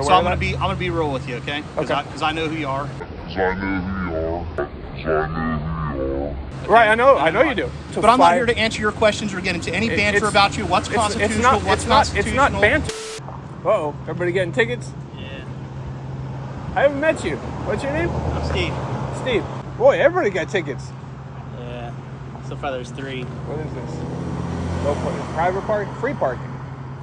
So I'm gonna be real with you, okay? Because I know who you are. Right, I know you do. But I'm not here to answer your questions or get into any banter about you. What's constitutional? What's constitutional? It's not banter. Uh-oh, everybody getting tickets? Yeah. I haven't met you. What's your name? I'm Steve. Steve. Boy, everybody got tickets. Yeah. So far there's 3. What is this? No private park? Free parking?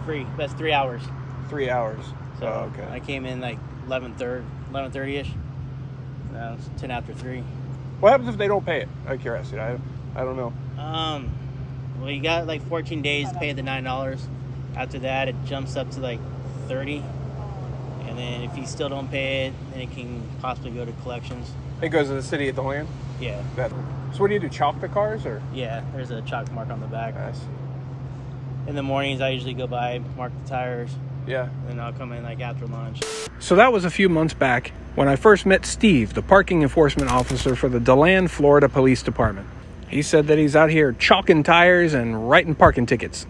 Free. That's 3 hours. 3 hours. So okay. I came in like 11:30-ish. Now it's 10 after 3. What happens if they don't pay it? Out of curiosity, I don't know. Well, you got like 14 days to pay the $9. After that, it jumps up to like 30. And then if you still don't pay it, then it can possibly go to collections. It goes to the city of Deland? Yeah. So what do you do? Chalk the cars or? Yeah, there's a chalk mark on the back. I see. In the mornings, I usually go by, mark the tires. Yeah. And I'll come in like after lunch. So that was a few months back when I first met Steve, the parking enforcement officer for the Deland, Florida Police Department. He said that he's out here chalking tires and writing parking tickets.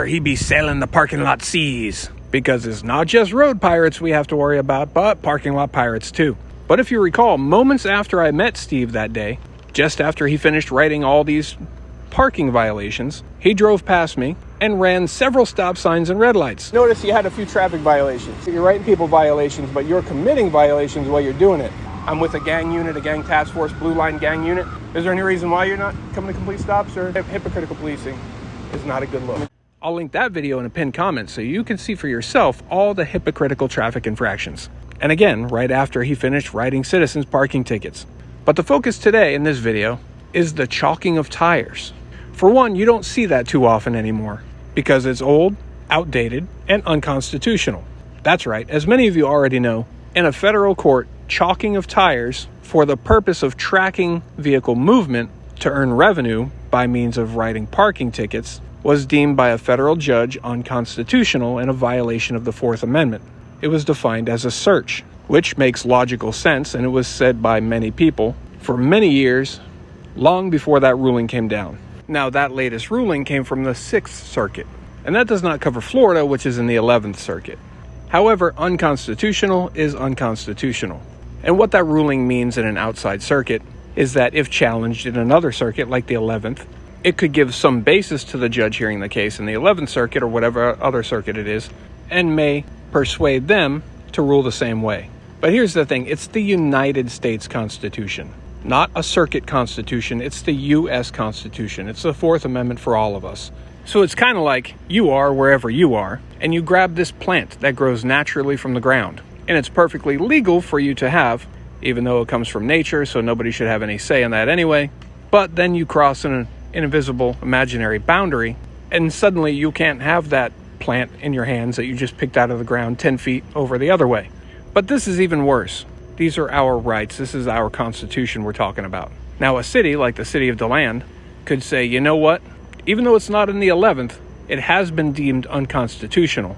He be sailing the parking lot seas. Because it's not just road pirates we have to worry about, but parking lot pirates too. But if you recall, moments after I met Steve that day, just after he finished writing all these parking violations, he drove past me and ran several stop signs and red lights. Notice you had a few traffic violations. You're writing people violations, but you're committing violations while you're doing it. I'm with a gang unit, a gang task force, blue line gang unit. Is there any reason why you're not coming to complete stops? Or hypocritical policing is not a good look. I'll link that video in a pinned comment so you can see for yourself all the hypocritical traffic infractions. And again, right after he finished writing citizens parking tickets. But the focus today in this video is the chalking of tires. For one, you don't see that too often anymore because it's old, outdated, and unconstitutional. That's right, as many of you already know, in a federal court, chalking of tires for the purpose of tracking vehicle movement to earn revenue by means of writing parking tickets was deemed by a federal judge unconstitutional and a violation of the Fourth Amendment. It was defined as a search, which makes logical sense, and it was said by many people for many years, long before that ruling came down. Now, that latest ruling came from the 6th Circuit, and that does not cover Florida, which is in the 11th Circuit. However, unconstitutional is unconstitutional. And what that ruling means in an outside circuit is that if challenged in another circuit, like the 11th, it could give some basis to the judge hearing the case in the 11th Circuit or whatever other circuit it is, and may persuade them to rule the same way. But here's the thing, it's the United States Constitution, not a circuit constitution. It's the U.S. Constitution. It's the Fourth Amendment for all of us. So it's kind of like you are wherever you are, and you grab this plant that grows naturally from the ground. And it's perfectly legal for you to have, even though it comes from nature, so nobody should have any say in that anyway. But then you cross an invisible imaginary boundary, and suddenly you can't have that plant in your hands that you just picked out of the ground 10 feet over the other way. But this is even worse. These are our rights. This is our Constitution we're talking about. Now, a city like the city of Deland could say, you know what? Even though it's not in the 11th, it has been deemed unconstitutional,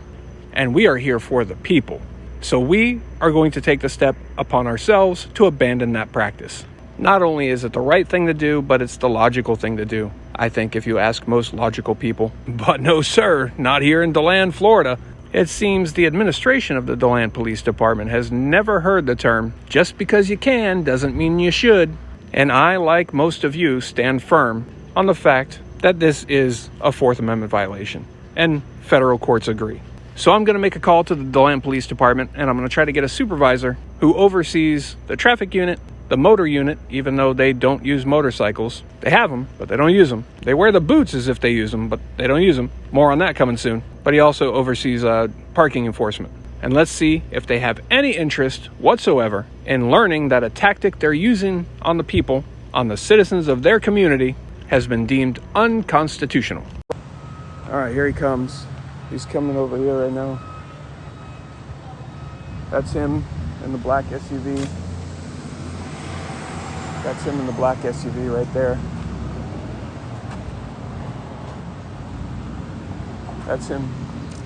and we are here for the people. So we are going to take the step upon ourselves to abandon that practice. Not only is it the right thing to do, but it's the logical thing to do, I think, if you ask most logical people. But no, sir, not here in Deland, Florida. It seems the administration of the Deland Police Department has never heard the term, just because you can doesn't mean you should. And I, like most of you, stand firm on the fact that this is a Fourth Amendment violation. And federal courts agree. So I'm going to make a call to the Deland Police Department, and I'm going to try to get a supervisor who oversees the traffic unit, the motor unit, even though they don't use motorcycles. They have them, but they don't use them. They wear the boots as if they use them, but they don't use them. More on that coming soon. But he also oversees parking enforcement. And let's see if they have any interest whatsoever in learning that a tactic they're using on the people, on the citizens of their community, has been deemed unconstitutional. All right, here he comes. He's coming over here right now. That's him in the black SUV. That's him in the black SUV right there. That's him.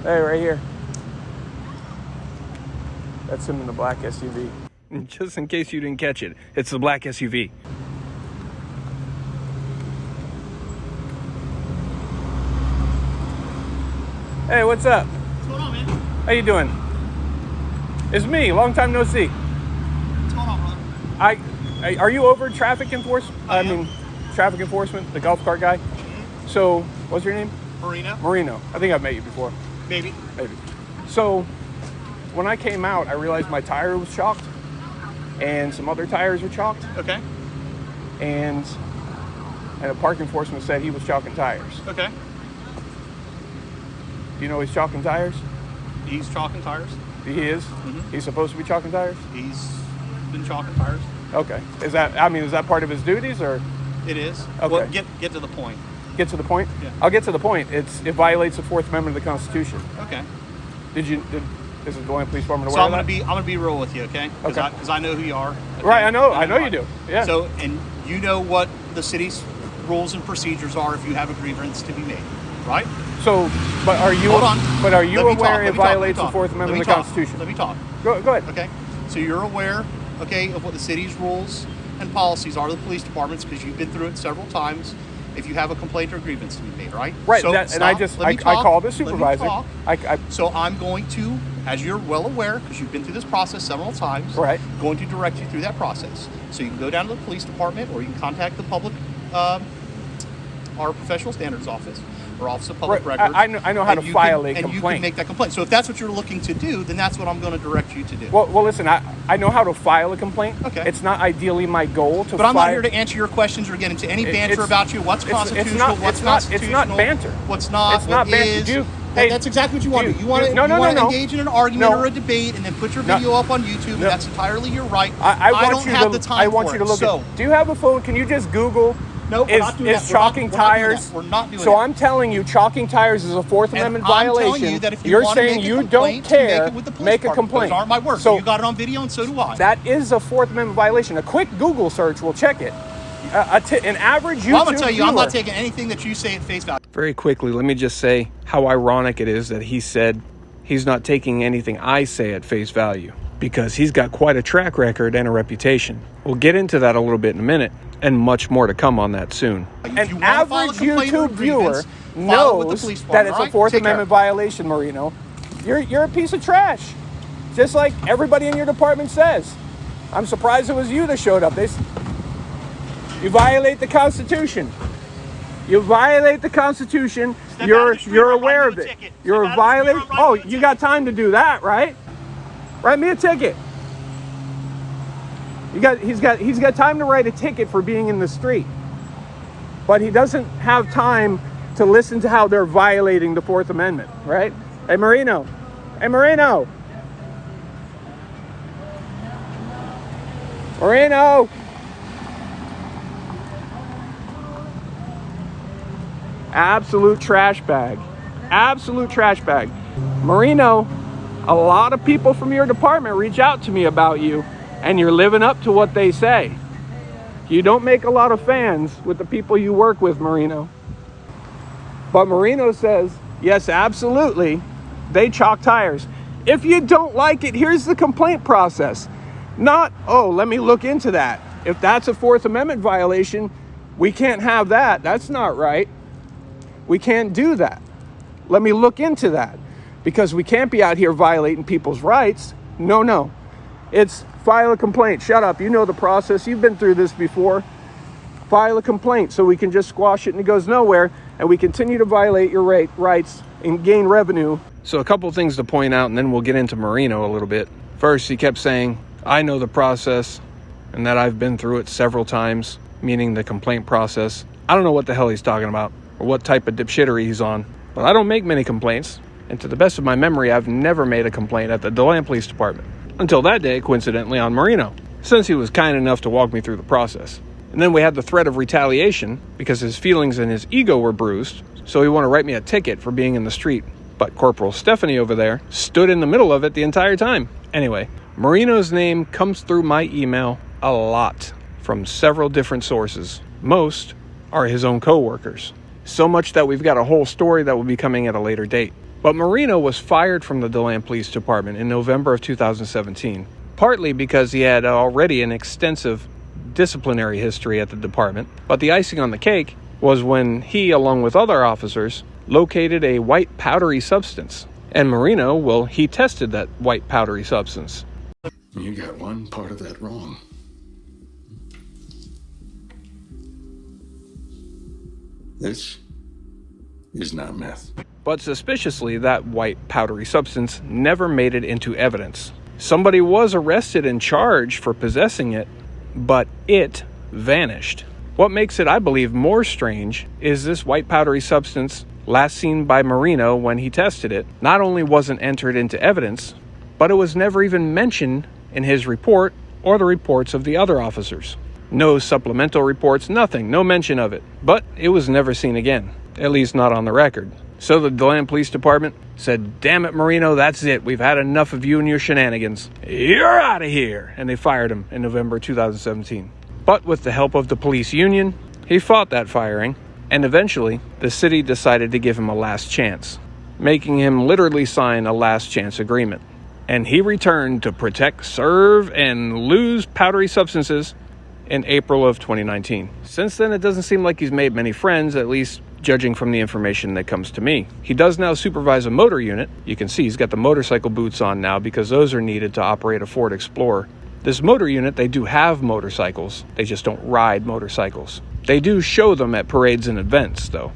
Hey, right here. That's him in the black SUV. Just in case you didn't catch it, it's the black SUV. Hey, what's up? What's going on, man? How you doing? It's me. Long time no see. What's going on, brother? Are you over traffic enforcement? Traffic enforcement, the golf cart guy. So, what's your name? Marino. I think I've met you before. Maybe. So, when I came out, I realized my tire was chalked, and some other tires were chalked. Okay. And a park enforcement said he was chalking tires. Okay. Do you know he's chalking tires? He's chalking tires. He is? Mm-hmm. He's supposed to be chalking tires? He's been chalking tires. Okay. Is that part of his duties, or? It is. Okay. Well, get to the point. Get to the point? Yeah. I'll get to the point. It violates the Fourth Amendment of the Constitution. Okay. Is the Deland Police Department aware So of that? I'm gonna be real with you, okay? Because I know who you are. Okay? Right, I know you do. Yeah. So, and you know what the city's rules and procedures are if you have a grievance to be made, right? So, but are you? Hold on. But are you Let me talk, aware let it me talk, violates let me the Fourth talk. Amendment of Let the me talk. Constitution? Let me talk. Go ahead. Okay. So you're aware, okay, of what the city's rules and policies are to the police departments because you've been through it several times. If you have a complaint or grievance to be made, right? Right. So I called the supervisor. So I'm going to, as you're well aware, because you've been through this process several times, right, going to direct you through that process. So you can go down to the police department, or you can contact the public, our professional standards office, or Office of Public Records. I know how to file a complaint. And you can make that complaint. So if that's what you're looking to do, then that's what I'm going to direct you to do. Well, listen, I know how to file a complaint. Okay. It's not ideally my goal to. But I'm not here to answer your questions or get into any banter about you. What's constitutional? What's constitutional? It's not banter. What's not? It's not banter. That's exactly what you want to do. You want to engage in an argument or a debate and then put your video up on YouTube, and that's entirely your right. I don't have the time for it. I want you to look at. Do you have a phone? Can you just Google? No, we're not doing that. Is chalking tires? We're not doing that. So I'm telling you, chalking tires is a Fourth Amendment violation. I'm telling you that if You're want to saying make a you complaint, don't care. make a complaint. Those aren't my words. So you got it on video, and so do I. That is a Fourth Amendment violation. A quick Google search will check it. An average YouTube I'm going to tell you, viewer, I'm not taking anything that you say at face value. Very quickly, let me just say how ironic it is that he said he's not taking anything I say at face value, because he's got quite a track record and a reputation. We'll get into that a little bit in a minute, and much more to come on that soon. An average YouTube viewer knows that it's a Fourth Amendment violation, Marino. You're a piece of trash, just like everybody in your department says. I'm surprised it was you that showed up. You violate the Constitution. You violate the Constitution. You're aware of it. You're a violator. Oh, you got time to do that, right? Write me a ticket. He's got time to write a ticket for being in the street, but he doesn't have time to listen to how they're violating the Fourth Amendment, right? Hey, Marino. Marino. Absolute trash bag. Marino, a lot of people from your department reach out to me about you, and you're living up to what they say. You don't make a lot of fans with the people you work with, Marino. But Marino says, yes, absolutely, they chalk tires. If you don't like it, here's the complaint process. Not, oh, let me look into that. If that's a Fourth Amendment violation, we can't have that. That's not right. We can't do that. Let me look into that, because we can't be out here violating people's rights. No. It's file a complaint. Shut up. You know the process. You've been through this before. File a complaint so we can just squash it and it goes nowhere, and we continue to violate your rights and gain revenue. So a couple things to point out, and then we'll get into Marino a little bit. First, he kept saying, I know the process and that I've been through it several times, meaning the complaint process. I don't know what the hell he's talking about or what type of dipshittery he's on, but I don't make many complaints. And to the best of my memory, I've never made a complaint at the Deland Police Department. Until that day, coincidentally, on Marino, since he was kind enough to walk me through the process. And then we had the threat of retaliation because his feelings and his ego were bruised, so he wanted to write me a ticket for being in the street. But Corporal Stephanie over there stood in the middle of it the entire time. Anyway, Marino's name comes through my email a lot from several different sources. Most are his own co-workers. So much that we've got a whole story that will be coming at a later date. But Marino was fired from the Deland Police Department in November of 2017, partly because he had already an extensive disciplinary history at the department. But the icing on the cake was when he, along with other officers, located a white powdery substance And Marino, well, he tested that white powdery substance. You got one part of that wrong. This is not meth. But suspiciously, that white powdery substance never made it into evidence. Somebody was arrested and charged for possessing it, but it vanished. What makes it, I believe, more strange is this white powdery substance, last seen by Marino when he tested it, not only wasn't entered into evidence, but it was never even mentioned in his report or the reports of the other officers. No supplemental reports, nothing, no mention of it. But it was never seen again, at least not on the record. So the Deland Police Department said, "Damn it, Marino, that's it. We've had enough of you and your shenanigans. You're out of here." And they fired him in November 2017. But with the help of the police union, he fought that firing, and eventually the city decided to give him a last chance, making him literally sign a last chance agreement. And he returned to protect, serve, and lose powdery substances in April of 2019. Since then, it doesn't seem like he's made many friends, at least judging from the information that comes to me. He does now supervise a motor unit. You can see he's got the motorcycle boots on now because those are needed to operate a Ford Explorer. This motor unit, they do have motorcycles. They just don't ride motorcycles. They do show them at parades and events, though.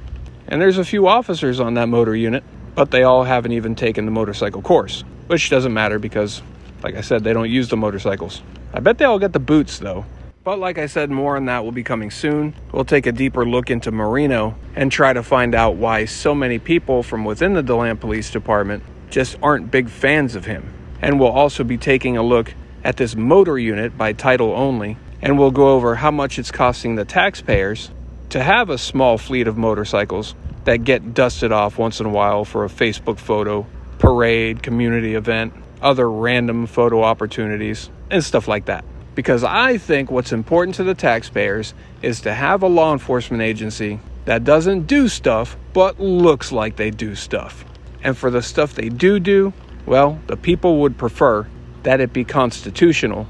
And there's a few officers on that motor unit, but they all haven't even taken the motorcycle course, which doesn't matter because, like I said, they don't use the motorcycles. I bet they all get the boots, though. But like I said, more on that will be coming soon. We'll take a deeper look into Marino and try to find out why so many people from within the Deland Police Department just aren't big fans of him. And we'll also be taking a look at this motor unit by title only, and we'll go over how much it's costing the taxpayers to have a small fleet of motorcycles that get dusted off once in a while for a Facebook photo, parade, community event, other random photo opportunities, and stuff like that. Because I think what's important to the taxpayers is to have a law enforcement agency that doesn't do stuff, but looks like they do stuff. And for the stuff they do, well, the people would prefer that it be constitutional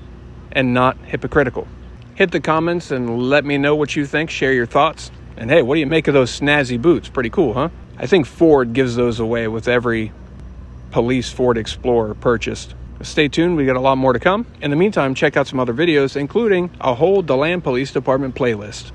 and not hypocritical. Hit the comments and let me know what you think. Share your thoughts. And hey, what do you make of those snazzy boots? Pretty cool, huh? I think Ford gives those away with every police Ford Explorer purchased. Stay tuned, we got a lot more to come. In the meantime, check out some other videos, including a whole Deland Police Department playlist.